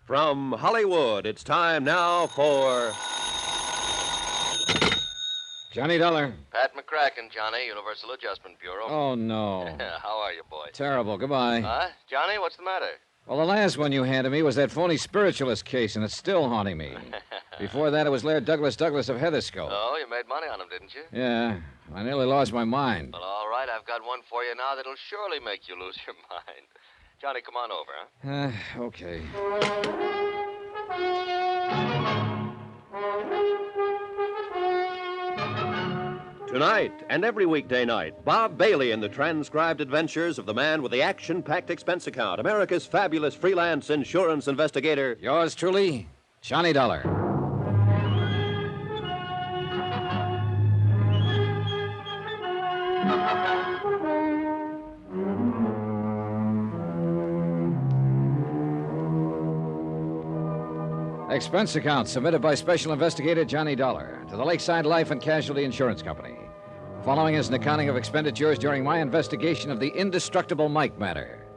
From Hollywood, it's time now for... Johnny Dollar. Pat McCracken, Johnny, Universal Adjustment Bureau. Oh, no. How are you, boy? Terrible. Goodbye. Johnny, what's the matter? Well, the last one you handed me was that phony spiritualist case, and it's still haunting me. Before that, it was Laird Douglas of Heatherscope. Oh, you made money on him, didn't you? Yeah. I nearly lost my mind. Well, all right, I've got one for you now that'll surely make you lose your mind. Johnny, come on over, huh? Okay. Tonight and every weekday night, Bob Bailey in the transcribed adventures of the man with the action-packed expense account, America's fabulous freelance insurance investigator. Yours truly, Johnny Dollar. Expense account submitted by Special Investigator Johnny Dollar to the Lakeside Life and Casualty Insurance Company. Following is an accounting of expenditures during my investigation of the Indestructible Mike matter.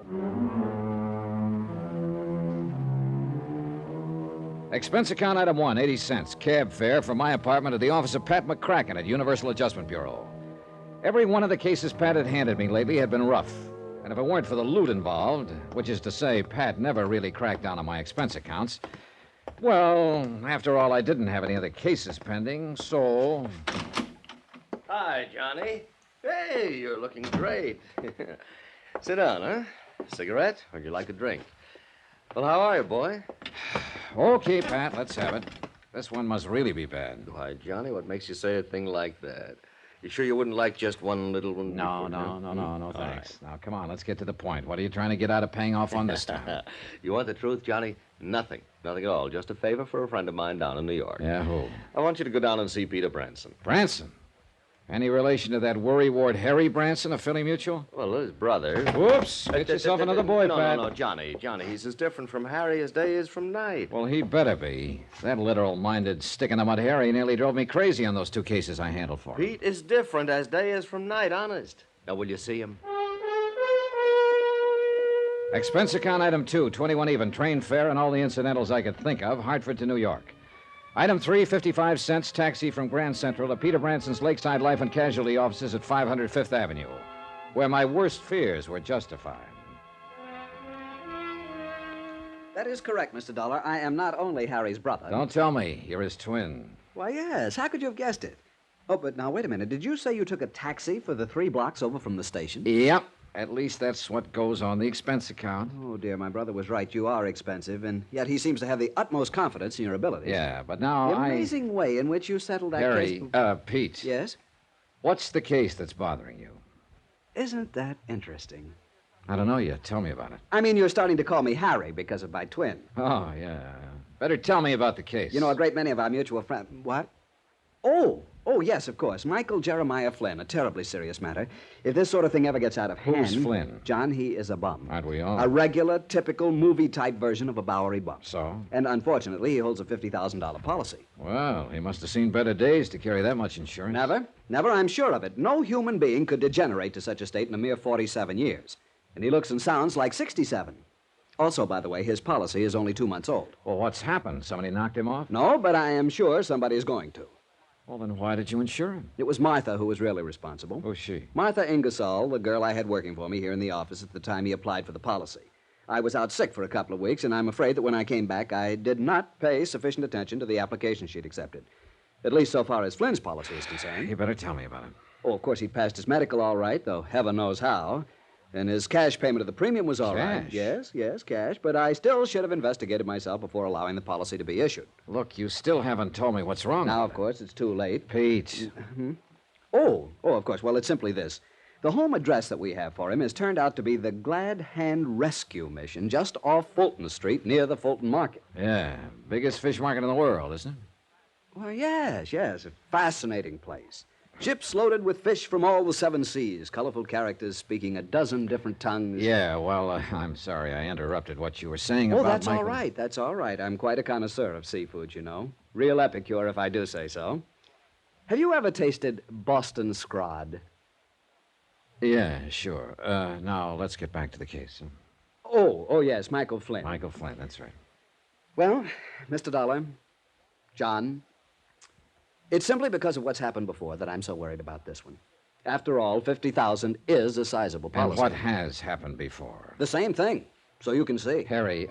Expense account item 1, 80 cents. Cab fare from my apartment to the office of Pat McCracken at Universal Adjustment Bureau. Every one of the cases Pat had handed me lately had been rough. And if it weren't for the loot involved, which is to say Pat never really cracked down on my expense accounts, well, after all, I didn't have any other cases pending, so... Hi, Johnny. Hey, you're looking great. Sit down, huh? Cigarette? Or would you like a drink? Well, how are you, boy? Okay, Pat, let's have it. This one must really be bad. Why, Johnny, what makes you say a thing like that? You sure you wouldn't like just one little one? No, thanks. Right. Now, come on, let's get to the point. What are you trying to get out of paying off on this time? You want the truth, Johnny? Nothing. Nothing at all. Just a favor for a friend of mine down in New York. Yeah, who? I want you to go down and see Peter Branson. Branson? Any relation to that worrywart Harry Branson of Philly Mutual? Well, his brother. Whoops! Get yourself another boy, Pat. No, Johnny, he's as different from Harry as day is from night. Well, he better be. That literal-minded, stick-in-the-mud Harry nearly drove me crazy on those two cases I handled for him. Pete is different as day is from night, honest. Now, will you see him? Expense account item 2, 21 even, train fare and all the incidentals I could think of, Hartford to New York. Item 3, 55 cents, taxi from Grand Central to Peter Branson's Lakeside Life and Casualty offices at 500 Fifth Avenue, where my worst fears were justified. That is correct, Mr. Dollar. I am not only Harry's brother. Don't tell me. You're his twin. Why, yes. How could you have guessed it? Oh, but now, wait a minute. Did you say you took a taxi for the 3 blocks over from the station? Yep. At least that's what goes on the expense account. Oh, dear, my brother was right. You are expensive, and yet he seems to have the utmost confidence in your abilities. Yeah, but now the amazing way in which you settled that case... Harry, Pete. Yes? What's the case that's bothering you? Isn't that interesting? I don't know yet. Tell me about it. I mean, you're starting to call me Harry because of my twin. Oh, yeah. Better tell me about the case. You know, a great many of our mutual friends... What? Oh, yes, of course. Michael Jeremiah Flynn, a terribly serious matter. If this sort of thing ever gets out of hand... Who's Flynn? John, he is a bum. Aren't we all? A regular, typical, movie-type version of a Bowery bum. So? And unfortunately, he holds a $50,000 policy. Well, he must have seen better days to carry that much insurance. Never, I'm sure of it. No human being could degenerate to such a state in a mere 47 years. And he looks and sounds like 67. Also, by the way, his policy is only 2 months old. Well, what's happened? Somebody knocked him off? No, but I am sure somebody is going to. Well, then why did you insure him? It was Martha who was really responsible. Who's she? Martha Ingersoll, the girl I had working for me here in the office at the time he applied for the policy. I was out sick for a couple of weeks, and I'm afraid that when I came back, I did not pay sufficient attention to the application she'd accepted. At least so far as Flynn's policy is concerned. You better tell me about it. Oh, of course, he passed his medical all right, though heaven knows how. And his cash payment of the premium was all right. Yes, cash. But I still should have investigated myself before allowing the policy to be issued. Look, you still haven't told me what's wrong. Now, of course, it's too late. Pete. Oh, of course. Well, it's simply this. The home address that we have for him has turned out to be the Glad Hand Rescue Mission, just off Fulton Street, near the Fulton Market. Yeah, biggest fish market in the world, isn't it? Well, yes. A fascinating place. Ships loaded with fish from all the 7 seas, colorful characters speaking a dozen different tongues. Yeah, well, I'm sorry I interrupted what you were saying about that's Michael. That's all right. I'm quite a connoisseur of seafood, you know. Real epicure, if I do say so. Have you ever tasted Boston scrod? Yeah, sure. Now, let's get back to the case. Oh, yes, Michael Flynn. Michael Flynn, that's right. Well, Mr. Dollar, John, it's simply because of what's happened before that I'm so worried about this one. After all, $50,000 is a sizable policy. And what has happened before? The same thing, so you can see. Harry,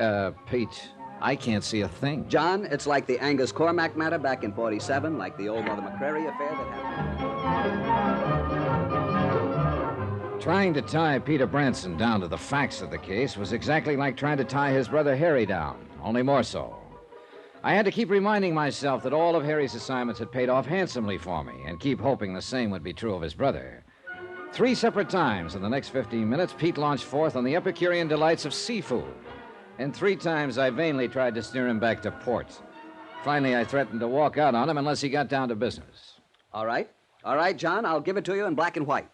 Pete, I can't see a thing. John, it's like the Angus Cormac matter back in 47, like the old Mother McCrary affair that happened. Trying to tie Peter Branson down to the facts of the case was exactly like trying to tie his brother Harry down, only more so. I had to keep reminding myself that all of Harry's assignments had paid off handsomely for me, and keep hoping the same would be true of his brother. 3 separate times in the next 15 minutes, Pete launched forth on the Epicurean delights of seafood. And 3 times I vainly tried to steer him back to port. Finally, I threatened to walk out on him unless he got down to business. All right, John, I'll give it to you in black and white.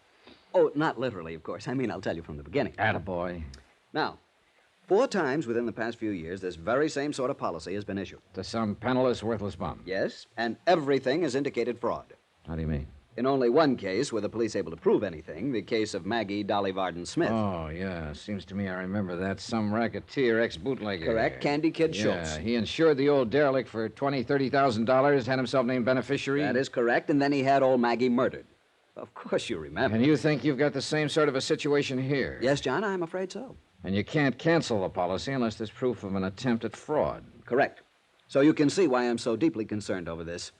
Oh, not literally, of course. I mean, I'll tell you from the beginning. Attaboy. Now, 4 times within the past few years, this very same sort of policy has been issued. To some penniless, worthless bum. Yes, and everything has indicated fraud. How do you mean? In only one case were the police able to prove anything, the case of Maggie Dolly Varden Smith. Oh, yeah. Seems to me I remember that. Some racketeer, ex-bootlegger. Correct. Candy Kid Schultz. Yeah, he insured the old derelict for $20,000, $30,000, had himself named beneficiary. That is correct, and then he had old Maggie murdered. Of course you remember. And you think you've got the same sort of a situation here? Yes, John, I'm afraid so. And you can't cancel the policy unless there's proof of an attempt at fraud. Correct. So you can see why I'm so deeply concerned over this.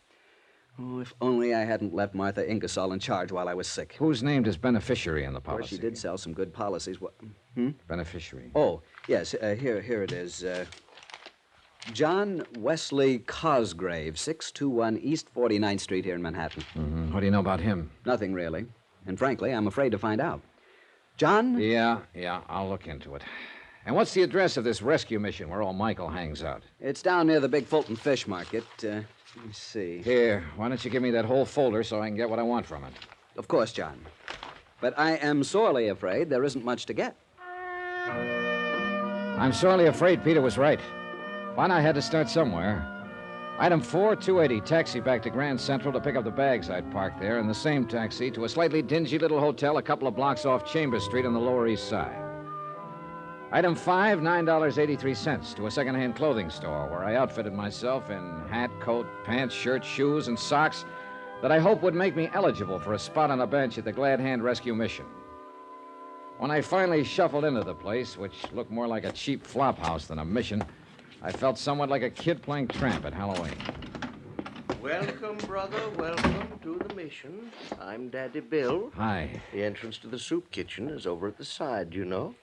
Oh, if only I hadn't left Martha Ingersoll in charge while I was sick. Who's named as beneficiary in the Of course, policy? she did sell some good policies. What? Beneficiary. Oh, yes, here it is. John Wesley Cosgrave, 621 East 49th Street here in Manhattan. Mm-hmm. What do you know about him? Nothing, really. And frankly, I'm afraid to find out. John? Yeah, I'll look into it. And what's the address of this rescue mission where old Michael hangs out? It's down near the big Fulton Fish Market. Let me see. Here, why don't you give me that whole folder so I can get what I want from it? Of course, John. But I am sorely afraid there isn't much to get. I'm sorely afraid Peter was right. Fine, I had to start somewhere. Item 4, 280, taxi back to Grand Central to pick up the bags I'd parked there, and the same taxi to a slightly dingy little hotel a couple of blocks off Chambers Street on the Lower East Side. Item 5, $9.83 to a second-hand clothing store where I outfitted myself in hat, coat, pants, shirt, shoes, and socks that I hope would make me eligible for a spot on a bench at the Glad Hand Rescue Mission. When I finally shuffled into the place, which looked more like a cheap flop house than a mission, I felt somewhat like a kid playing tramp at Halloween. Welcome, brother. Welcome to the mission. I'm Daddy Bill. Hi. The entrance to the soup kitchen is over at the side, you know.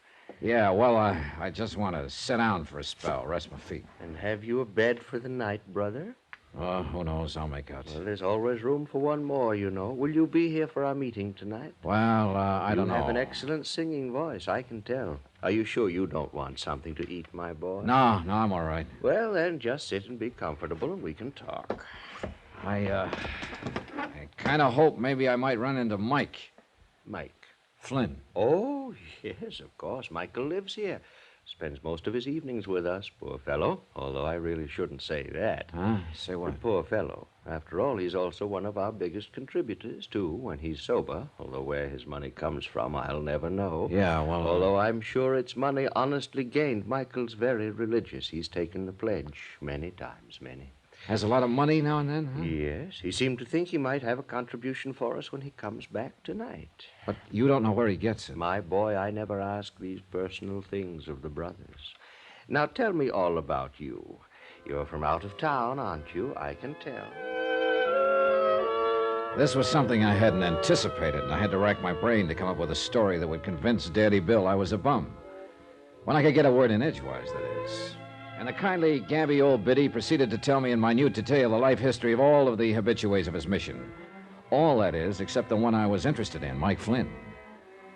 Yeah, well, I just want to sit down for a spell, rest my feet. And have you a bed for the night, brother? Oh, who knows? I'll make out. Well, there's always room for one more, you know. Will you be here for our meeting tonight? Well, I don't know. You have an excellent singing voice, I can tell. Are you sure you don't want something to eat, my boy? No, I'm all right. Well, then, just sit and be comfortable and we can talk. I kind of hope maybe I might run into Mike. Mike? Flynn. Oh, yes, of course. Michael lives here. Spends most of his evenings with us, poor fellow. Although I really shouldn't say that. Huh? Say what? Poor fellow. After all, he's also one of our biggest contributors, too, when he's sober. Although where his money comes from, I'll never know. Yeah, well... Although I'm sure it's money honestly gained. Michael's very religious. He's taken the pledge many times, many. Has a lot of money now and then, huh? Yes. He seemed to think he might have a contribution for us when he comes back tonight. But you don't know where he gets it. My boy, I never ask these personal things of the brothers. Now, tell me all about you. You're from out of town, aren't you? I can tell. This was something I hadn't anticipated, and I had to rack my brain to come up with a story that would convince Daddy Bill I was a bum. When I could get a word in edgewise, that is. And the kindly, gabby old biddy proceeded to tell me in minute detail the life history of all of the habitués of his mission. All, that is, except the one I was interested in, Mike Flynn.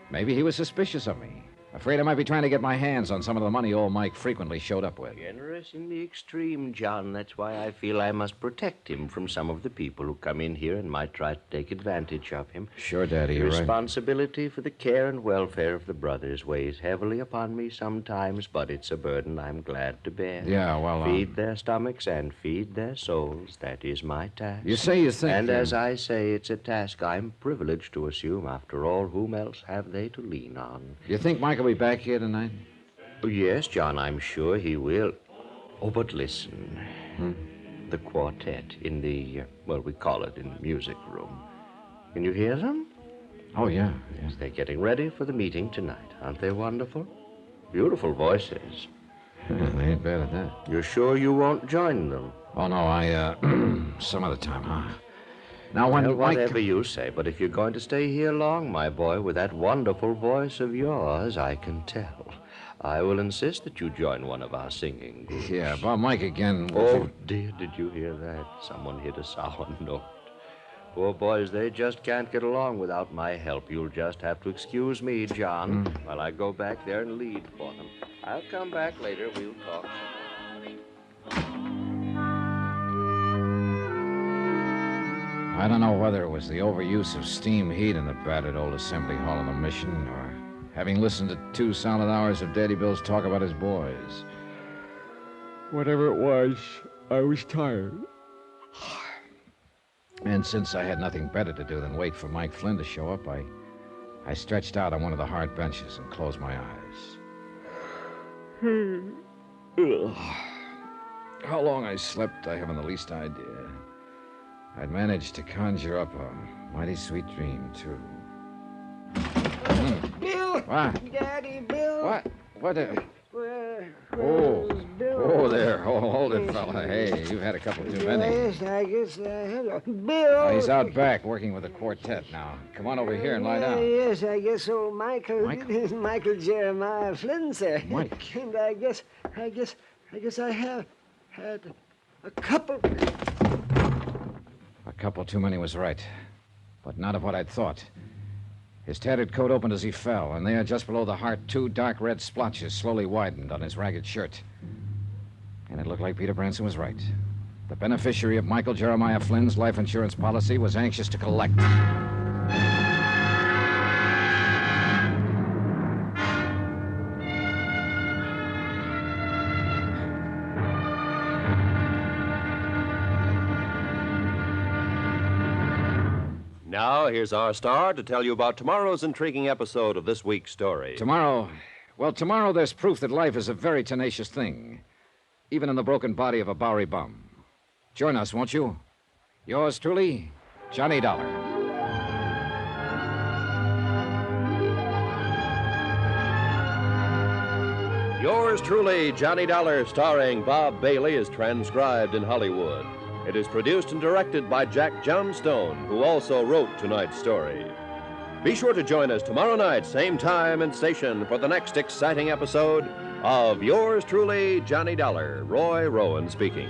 Maybe he was suspicious of me. Afraid I might be trying to get my hands on some of the money old Mike frequently showed up with. Generous in the extreme, John. That's why I feel I must protect him from some of the people who come in here and might try to take advantage of him. Sure, Daddy, you're right. Responsibility for the care and welfare of the brothers weighs heavily upon me sometimes, but it's a burden I'm glad to bear. Yeah, well, Feed their stomachs and feed their souls. That is my task. You say you think... And as I say, it's a task I'm privileged to assume. After all, whom else have they to lean on? You think Mike will be back here tonight? Yes, John, I'm sure he will. Oh, but listen. The quartet in the, we call it in the music room. Can you hear them? Oh, yeah. Yes, they're getting ready for the meeting tonight. Aren't they wonderful? Beautiful voices. They ain't bad at that. You're sure you won't join them? Oh, no, some other time, huh? Now, when Well, Mike... whatever you say, but if you're going to stay here long, my boy, with that wonderful voice of yours, I can tell. I will insist that you join one of our singing groups. Yeah, about Mike again. Oh, dear, did you hear that? Someone hit a sour note. Poor boys, they just can't get along without my help. You'll just have to excuse me, John, while I go back there and lead for them. I'll come back later. We'll talk. I don't know whether it was the overuse of steam heat in the battered old assembly hall in the mission, or having listened to 2 solid hours of Daddy Bill's talk about his boys. Whatever it was, I was tired. And since I had nothing better to do than wait for Mike Flynn to show up, I stretched out on one of the hard benches and closed my eyes. How long I slept, I haven't the least idea. I'd managed to conjure up a mighty sweet dream, too. Bill! What? Daddy, Bill! What? What? Where's Bill? Oh, there. Oh, hold it, fella. Hey, you've had a couple too many. Yes, I guess I have. Bill! Oh, he's out back working with the quartet now. Come on over here and lie down. Yes, I guess old Michael. Michael Jeremiah Flynn, sir. Mike. And I guess I have had a couple. A couple too many was right, but not of what I'd thought. His tattered coat opened as he fell, and there, just below the heart, 2 dark red splotches slowly widened on his ragged shirt. And it looked like Peter Branson was right. The beneficiary of Michael Jeremiah Flynn's life insurance policy was anxious to collect. Now, here's our star to tell you about tomorrow's intriguing episode of this week's story. Tomorrow there's proof that life is a very tenacious thing, even in the broken body of a Bowery bum. Join us, won't you? Yours truly, Johnny Dollar. Yours truly, Johnny Dollar, starring Bob Bailey, is transcribed in Hollywood. It is produced and directed by Jack Johnstone, who also wrote tonight's story. Be sure to join us tomorrow night, same time and station, for the next exciting episode of Yours truly, Johnny Dollar. Roy Rowan speaking.